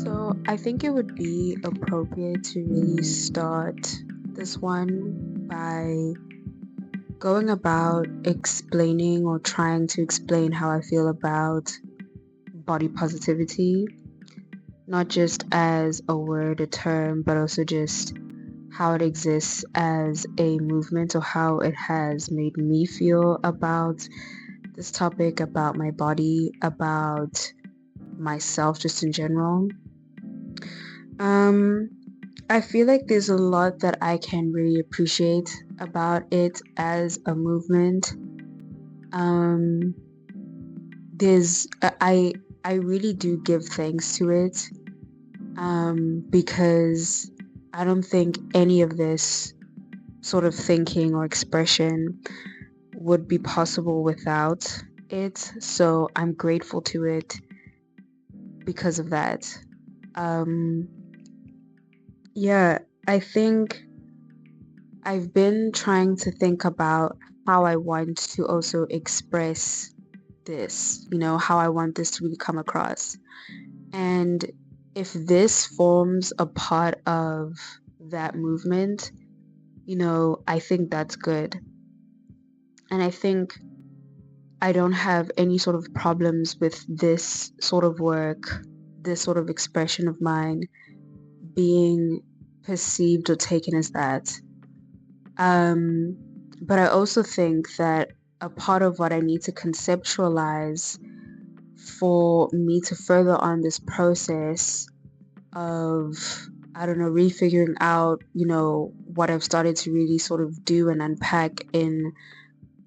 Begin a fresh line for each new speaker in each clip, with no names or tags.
So I think it would be appropriate to really start this one by going about explaining or trying to explain how I feel about body positivity, not just as a word, a term, but also just how it exists as a movement or how it has made me feel about this topic, about my body, about myself just in general. Um, I feel like there's a lot that I can really appreciate about it as a movement. Um, there's I really do give thanks to it because I don't think any of this sort of thinking or expression would be possible without it. So I'm grateful to it because of that. Um, yeah, I think I've been trying to think about how I want to also express this, how I want this to really come across. And if this forms a part of that movement, I think that's good. And I think I don't have any sort of problems with this sort of work, this sort of expression of mine being perceived or taken as that. Um, but I also think that a part of what I need to conceptualize for me to further on this process of, I don't know, refiguring out, what I've started to really sort of do and unpack in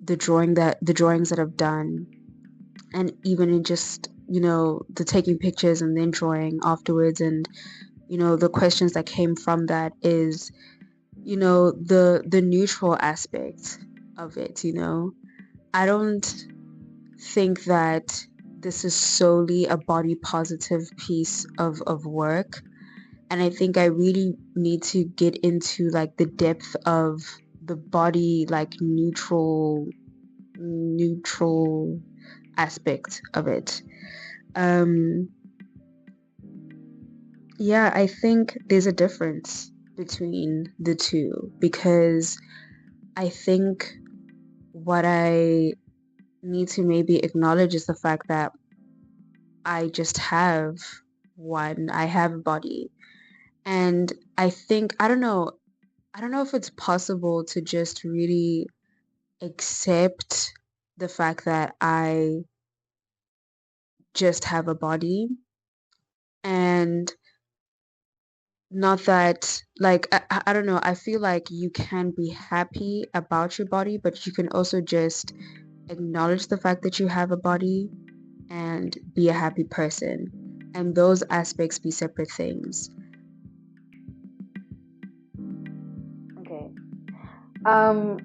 the drawings that I've done, and even in just, the taking pictures and then drawing afterwards, and, the questions that came from that is, the neutral aspect of it. I don't think that this is solely a body positive piece of work, and I think I really need to get into like the depth of the body, like neutral aspect of it. um yeah, I think there's a difference between the two, because I think what I need to maybe acknowledge is the fact that I have a body. And I don't know if it's possible to just really accept the fact that I just have a body, and not that, like, I don't know, I feel like you can be happy about your body, but you can also just acknowledge the fact that you have a body and be a happy person, and those aspects be separate things.
Okay. Um,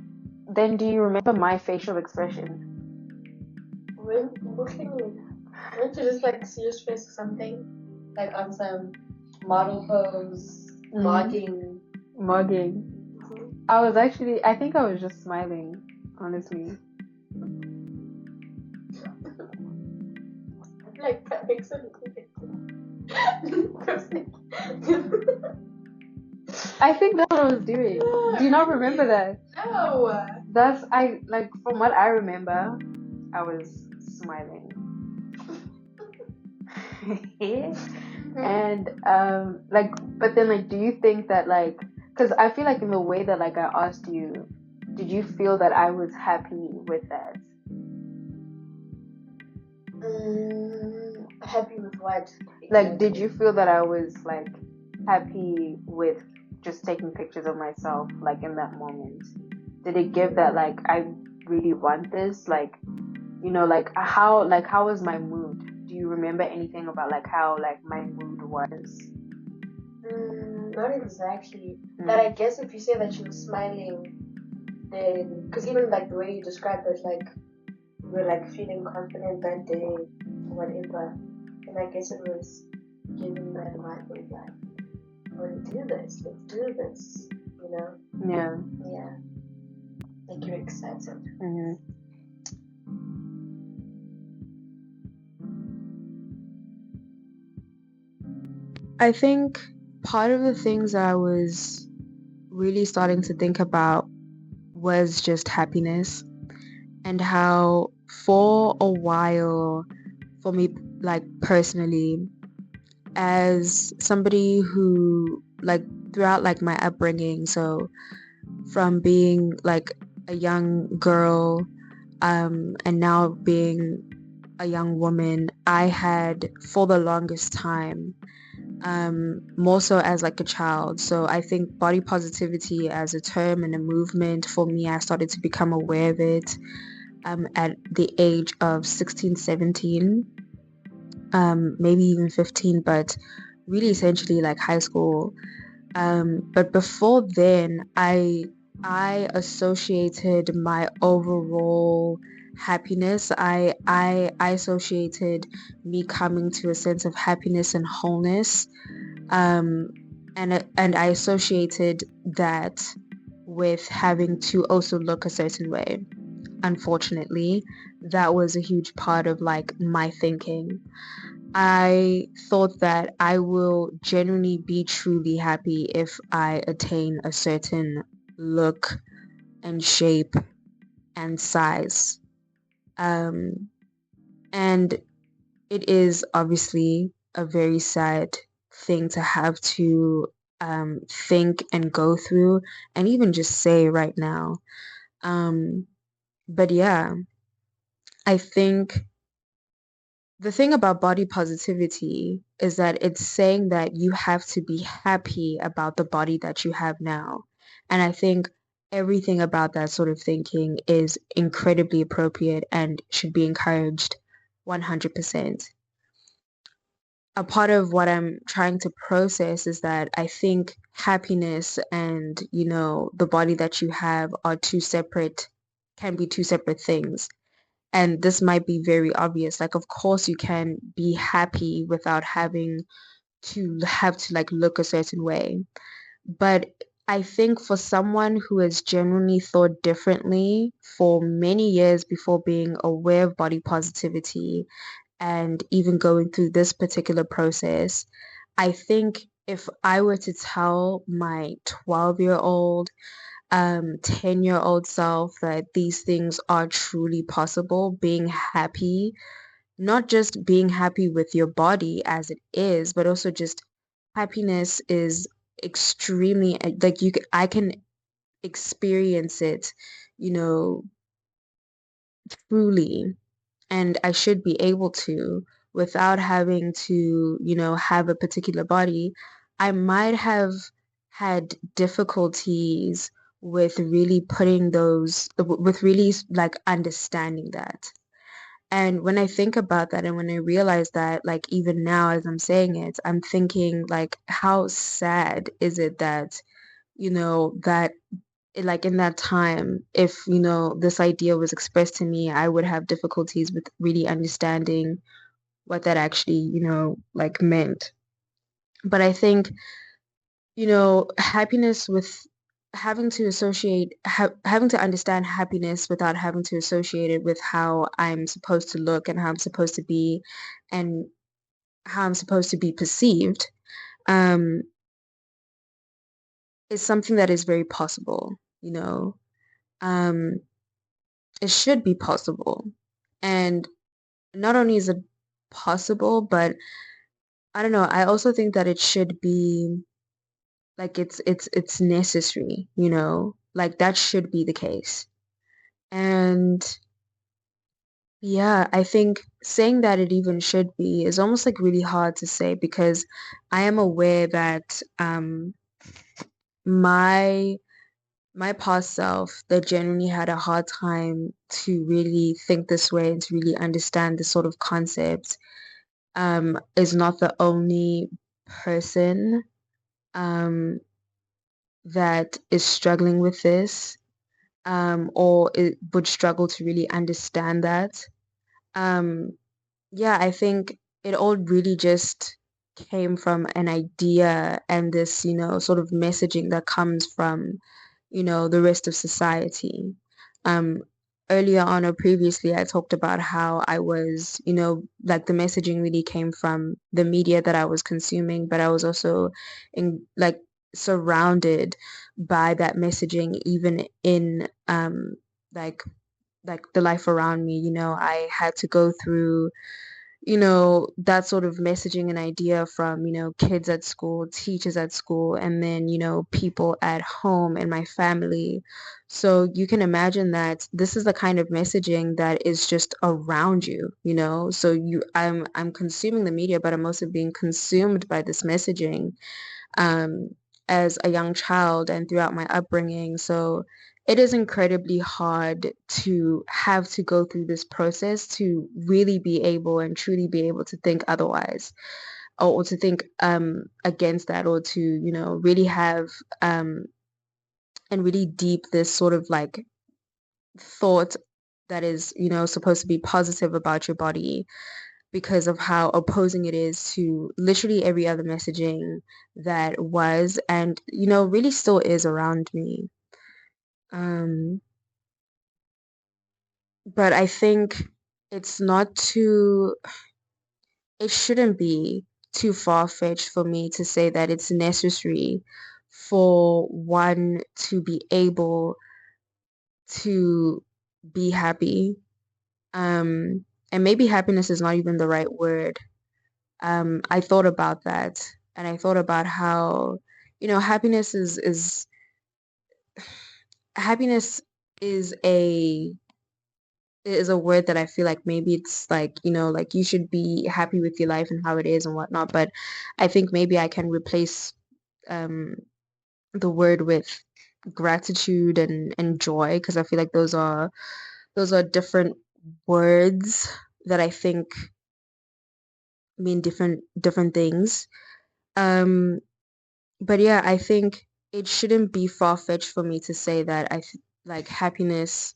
then do you remember my facial expression?
What can you? Weren't you just like see your face or something? Like on some model pose, vlogging.
Mugging. I think I was just smiling, honestly.
I feel like that makes it
I think that's what I was doing. Do you not remember that?
No.
From what I remember, I was smiling. And but then do you think that because I feel like in the way that I asked you, did you feel that I was happy with that?
Happy with what?
Did you feel that I was happy with just taking pictures of myself in that moment? Did it give that I really want this? How was my mood? Do you remember anything about how my mood was?
Not exactly. But I guess if you say that you were smiling, then because even the way you described it, you were feeling confident that day, or whatever, and I guess it was giving that vibe of I want to do this. Let's do this.
Yeah.
Yeah. Like you're excited.
I think part of the things that I was really starting to think about was just happiness and how for a while, for me, like personally, as somebody who, like, throughout like my upbringing, so from being like a young girl, and now being a young woman, I had for the longest time, more so as like a child. So I think body positivity as a term and a movement, for me, I started to become aware of it at the age of 16, 17, maybe even 15, but really essentially like high school. But before then, I associated my overall happiness. I associated me coming to a sense of happiness and wholeness. Um, and I associated that with having to also look a certain way. Unfortunately, that was a huge part of like my thinking. I thought that I will genuinely be truly happy if I attain a certain look and shape and size. Um, and it is obviously a very sad thing to have to think and go through and even just say right now. Um, but yeah, I think the thing about body positivity is that it's saying that you have to be happy about the body that you have now. And I think everything about that sort of thinking is incredibly appropriate and should be encouraged 100%. A part of what I'm trying to process is that I think happiness and, the body that you have are can be two separate things. And this might be very obvious. Like, of course, you can be happy without having to have to like look a certain way. But I think for someone who has genuinely thought differently for many years before being aware of body positivity and even going through this particular process, I think if I were to tell my 12-year-old 10-year-old self that these things are truly possible, being happy, not just being happy with your body as it is, but also just happiness is extremely like I can experience it, you know, truly, and I should be able to without having to, have a particular body. I might have had difficulties with really with really like understanding that. And when I think about that and when I realize that, like even now as I'm saying it, I'm thinking like, how sad is it that, that like in that time, if, this idea was expressed to me, I would have difficulties with really understanding what that actually, like meant. But I think, happiness with having to understand happiness without having to associate it with how I'm supposed to look and how I'm supposed to be and how I'm supposed to be perceived, um, is something that is very possible, you know. Um, it should be possible. And not only is it possible, but I don't know, I also think that it should be like it's necessary, like that should be the case. And yeah, I think saying that it even should be is almost like really hard to say because I am aware that my my past self that genuinely had a hard time to really think this way and to really understand this sort of concept is not the only person um that is struggling with this or it would struggle to really understand that. Um, yeah, I think it all really just came from an idea and this, sort of messaging that comes from, the rest of society. Um, earlier on or previously, I talked about how I was, like the messaging really came from the media that I was consuming, but I was also in like surrounded by that messaging, even in like the life around me. I had to go through that sort of messaging and idea from, kids at school, teachers at school, and then, people at home and my family. So you can imagine that this is the kind of messaging that is just around you, So I'm consuming the media, but I'm also being consumed by this messaging um, as a young child and throughout my upbringing. So it is incredibly hard to have to go through this process to really be able and truly be able to think otherwise or to think against that or to, really have and really deep this sort of like thought that is, supposed to be positive about your body because of how opposing it is to literally every other messaging that was and really still is around me. Um, but I think it's not too it shouldn't be too far-fetched for me to say that it's necessary for one to be able to be happy. And maybe happiness is not even the right word. I thought about that and I thought about how, happiness happiness is a word that I feel like maybe it's like, like you should be happy with your life and how it is and whatnot. But I think maybe I can replace um the word with gratitude and joy because I feel like those are different words that I think mean different things. Um But yeah, I think it shouldn't be far-fetched for me to say that like happiness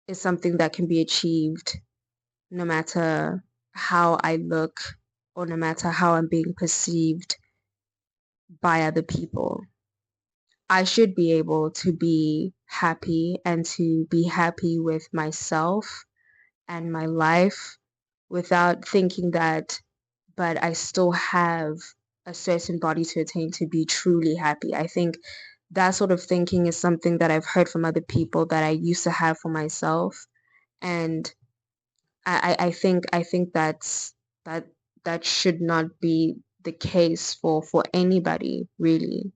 is something that can be achieved no matter how I look or no matter how I'm being perceived by other people. I should be able to be happy and to be happy with myself and my life without thinking that, but I still have a certain body to attain to be truly happy. I think that sort of thinking is something that I've heard from other people that I used to have for myself. And I think that that should not be the case for anybody, really.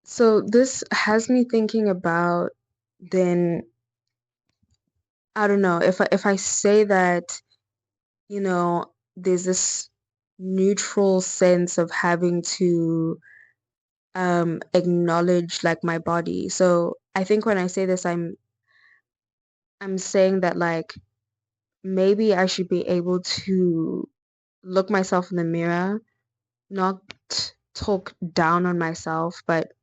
So this has me thinking about then I don't know if I say that there's this neutral sense of having to acknowledge like my body. So I think when I say this, I'm saying that like maybe I should be able to look myself in the mirror, not talk down on myself, but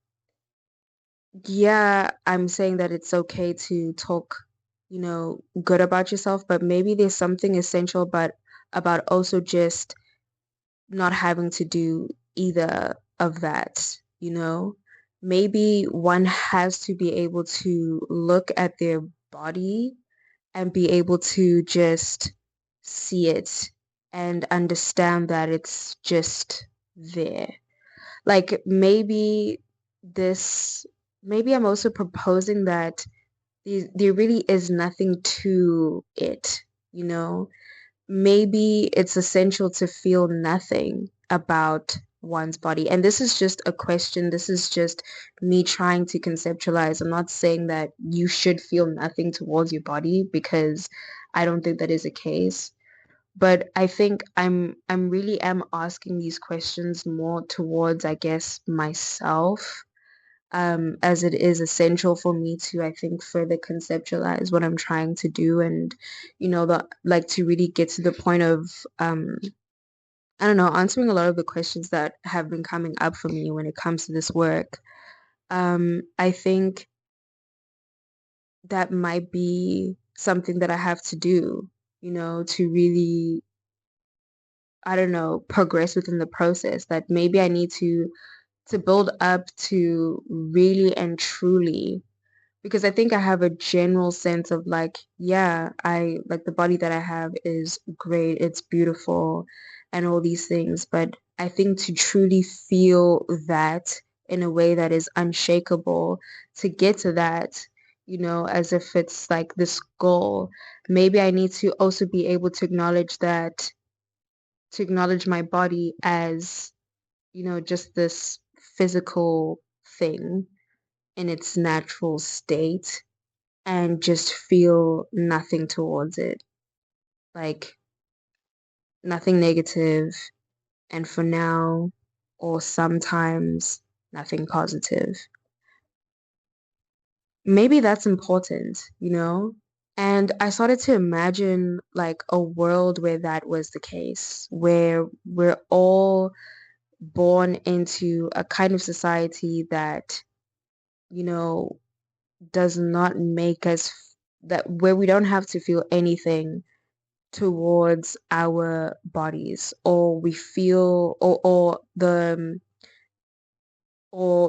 yeah, I'm saying that it's okay to talk, good about yourself, but maybe there's something essential but about also just not having to do either of that, Maybe one has to be able to look at their body and be able to just see it and understand that it's just there. Like this, maybe I'm also proposing that there really is nothing to it, you know? Maybe it's essential to feel nothing about one's body. And this is just a question. This is just me trying to conceptualize. I'm not saying that you should feel nothing towards your body because I don't think that is the case. But I think I'm really am asking these questions more towards, I guess, myself as it is essential for me to, I think, further conceptualize what I'm trying to do and, like to really get to the point of, I don't know, answering a lot of the questions that have been coming up for me when it comes to this work. I think that might be something that I have to do, to really, I don't know, progress within the process, that maybe I need to build up to really and truly because I think I have a general sense of like, yeah, I like the body that I have is great, it's beautiful, and all these things. But I think to truly feel that in a way that is unshakable, to get to that, as if it's like this goal, maybe I need to also be able to acknowledge that, to acknowledge my body as, just this physical thing in its natural state and just feel nothing towards it. Like nothing negative, and for now, or sometimes nothing positive. Maybe that's important. And I started to imagine like a world where that was the case, where we're all born into a kind of society that, you know, does not make us that where we don't have to feel anything towards our bodies, or we feel or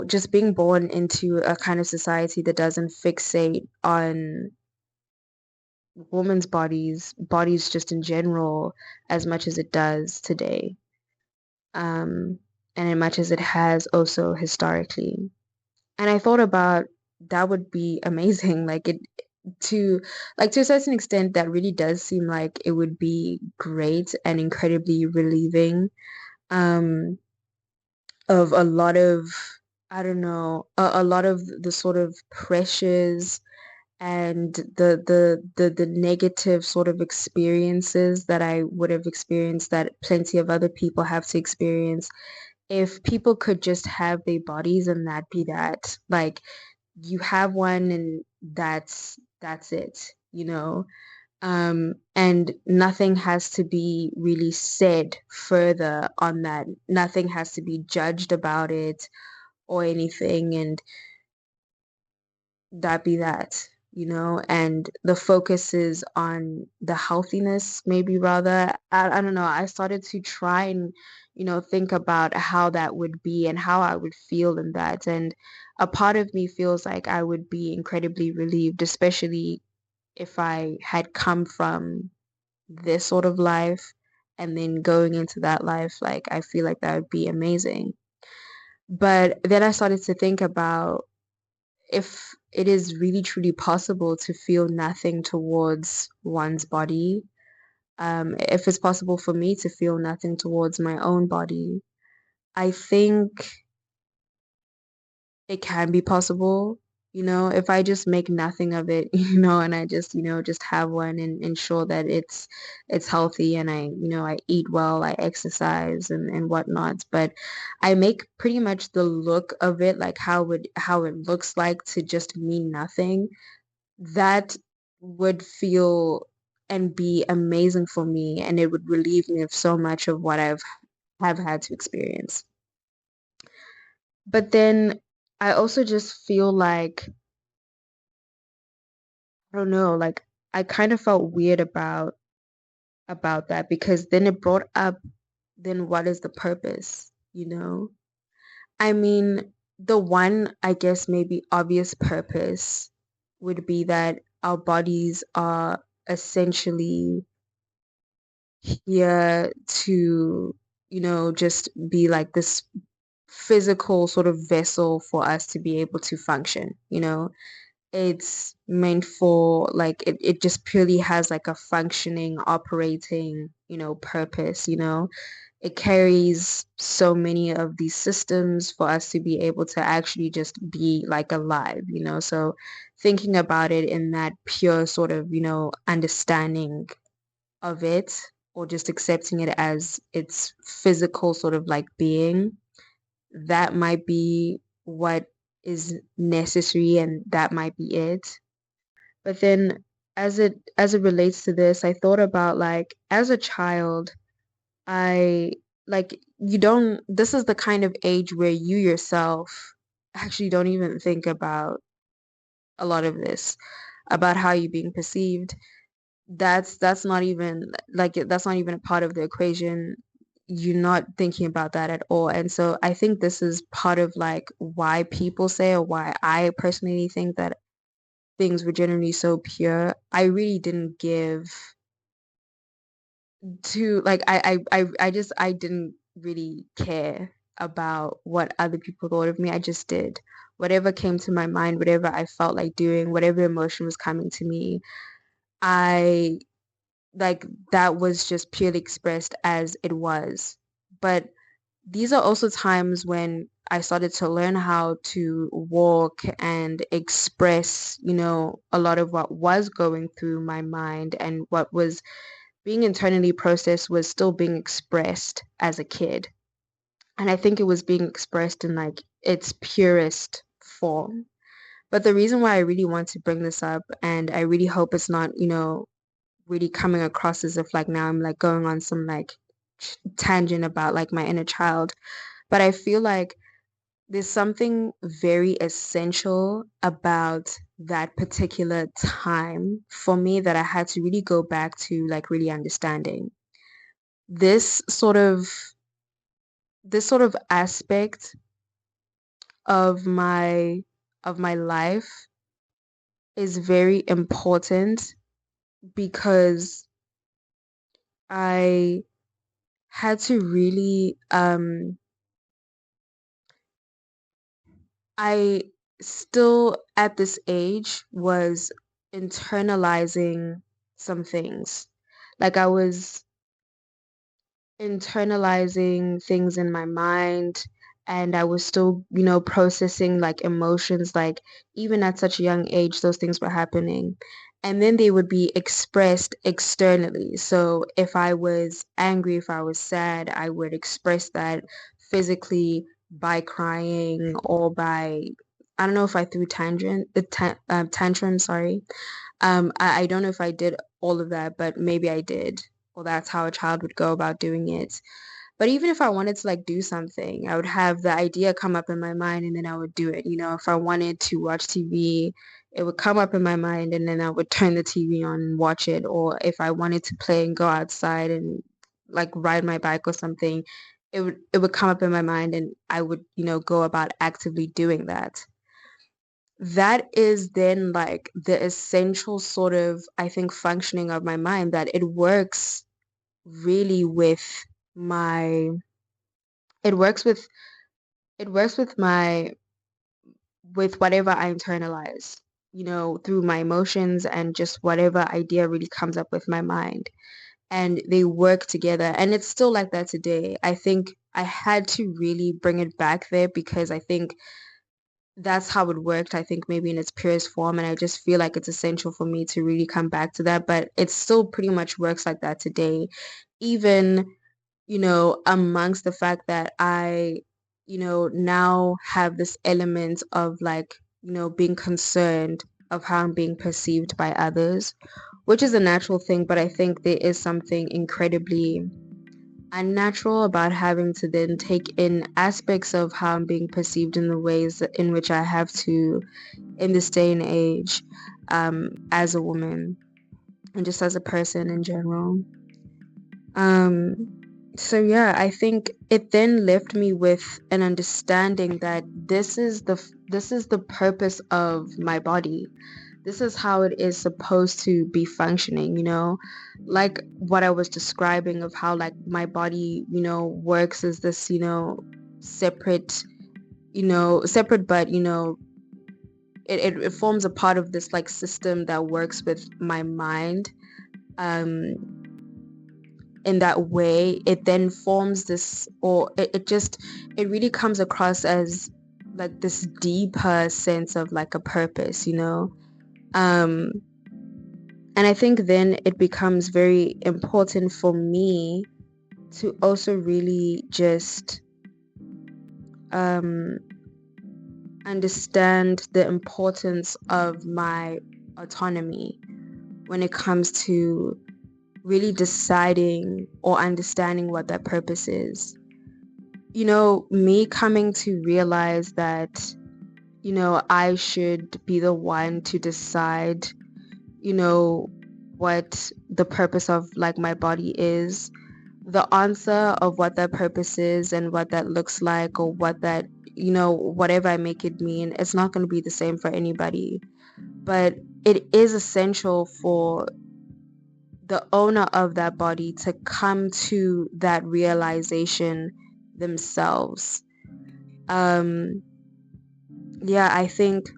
just being born into a kind of society that doesn't fixate on women's bodies just in general, as much as it does today, um and as much as it has also historically. And I thought about that would be amazing. To to a certain extent, that really does seem like it would be great and incredibly relieving, um of a lot of, I don't know, a lot of the sort of pressures and the negative sort of experiences that I would have experienced, that plenty of other people have to experience, if people could just have their bodies and that be that. Like, you have one and that's it. And nothing has to be really said further on that. Nothing has to be judged about it or anything, and that be that. And the focus is on the healthiness, maybe rather. I don't know. I started to try and, think about how that would be and how I would feel in that. And a part of me feels like I would be incredibly relieved, especially if I had come from this sort of life and then going into that life. Like, I feel like that would be amazing. But then I started to think about if it is really truly possible to feel nothing towards one's body, if it's possible for me to feel nothing towards my own body, I think it can be possible, if I just make nothing of it, and I just, just have one and ensure that it's healthy, and I eat well, I exercise and whatnot. But I make pretty much the look of it, like how it looks like to just mean nothing. That would feel and be amazing for me, and it would relieve me of so much of what have had to experience. But then I also just feel like, I don't know, like I kind of felt weird about that, because then it brought up, then what is the purpose, I mean, the one, I guess, maybe obvious purpose would be that our bodies are essentially here to, just be like this physical sort of vessel for us to be able to function. It's meant for, like, it just purely has like a functioning, operating, purpose. It carries so many of these systems for us to be able to actually just be like alive. So thinking about it in that pure sort of, understanding of it, or just accepting it as its physical sort of like being, that might be what is necessary, and that might be it. But then, as it relates to this, I thought about, like, as a child, I like you don't this is the kind of age where you yourself actually don't even think about a lot of this, about how you're being perceived. That's not even, like, that's not even a part of the equation. You're not thinking about that at all. And so I think this is part of like why people say, or why I personally think that things were generally so pure, I really didn't give to like I didn't really care about what other people thought of me. I just did whatever came to my mind, whatever I felt like doing, whatever emotion was coming to me. I like that was just purely expressed as it was. But these are also times when I started to learn how to walk and express, a lot of what was going through my mind and what was being internally processed was still being expressed as a kid. And I think it was being expressed in like its purest form. But the reason why I really want to bring this up, and I really hope it's not, really coming across as if like now I'm like going on some like tangent about like my inner child, but I feel like there's something very essential about that particular time for me that I had to really go back to like really understanding. This sort of this sort of aspect of my life is very important because I had to really I still at this age was internalizing some things. Like I was internalizing things in my mind, and I was still, processing like emotions, like even at such a young age those things were happening. And then they would be expressed externally. So if I was angry, if I was sad, I would express that physically by crying or by, I don't know if I threw tantrum, sorry. I don't know if I did all of that, but maybe I did. Well, that's how a child would go about doing it. But even if I wanted to like do something, I would have the idea come up in my mind and then I would do it. If I wanted to watch TV, it would come up in my mind and then I would turn the TV on and watch it. Or if I wanted to play and go outside and like ride my bike or something, it would come up in my mind and I would, go about actively doing that. That is then like the essential sort of, I think, functioning of my mind, that it works really with my it works with it works with my with whatever I internalize, through my emotions and just whatever idea really comes up with my mind. And they work together. And it's still like that today. I think I had to really bring it back there because I think that's how it worked. I think maybe in its purest form. And I just feel like it's essential for me to really come back to that. But it still pretty much works like that today. Even amongst the fact that I, now have this element of like, being concerned of how I'm being perceived by others, which is a natural thing, but I think there is something incredibly unnatural about having to then take in aspects of how I'm being perceived in the ways in which I have to in this day and age, as a woman and just as a person in general. Um, so yeah, I think it then left me with an understanding that this is the purpose of my body. This is how it is supposed to be functioning, like what I was describing of how like my body, works as this, separate, separate, but it forms a part of this like system that works with my mind. Um, in that way, it then forms this, or it really comes across as like this deeper sense of like a purpose, um and I think then it becomes very important for me to also really just um understand the importance of my autonomy when it comes to really deciding or understanding what that purpose is. Me coming to realize that, I should be the one to decide, what the purpose of like my body is. The answer of what that purpose is and what that looks like, or what that, whatever I make it mean, it's not going to be the same for anybody. But it is essential for the owner of that body to come to that realization themselves. Yeah, I think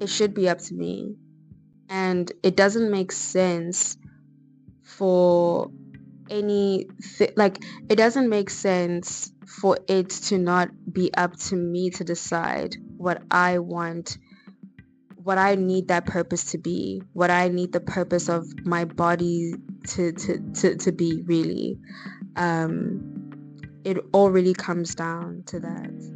it should be up to me. And it doesn't make sense for it doesn't make sense for it to not be up to me to decide what I want, what I need that purpose to be, what I need the purpose of my body to be, really. It all really comes down to that.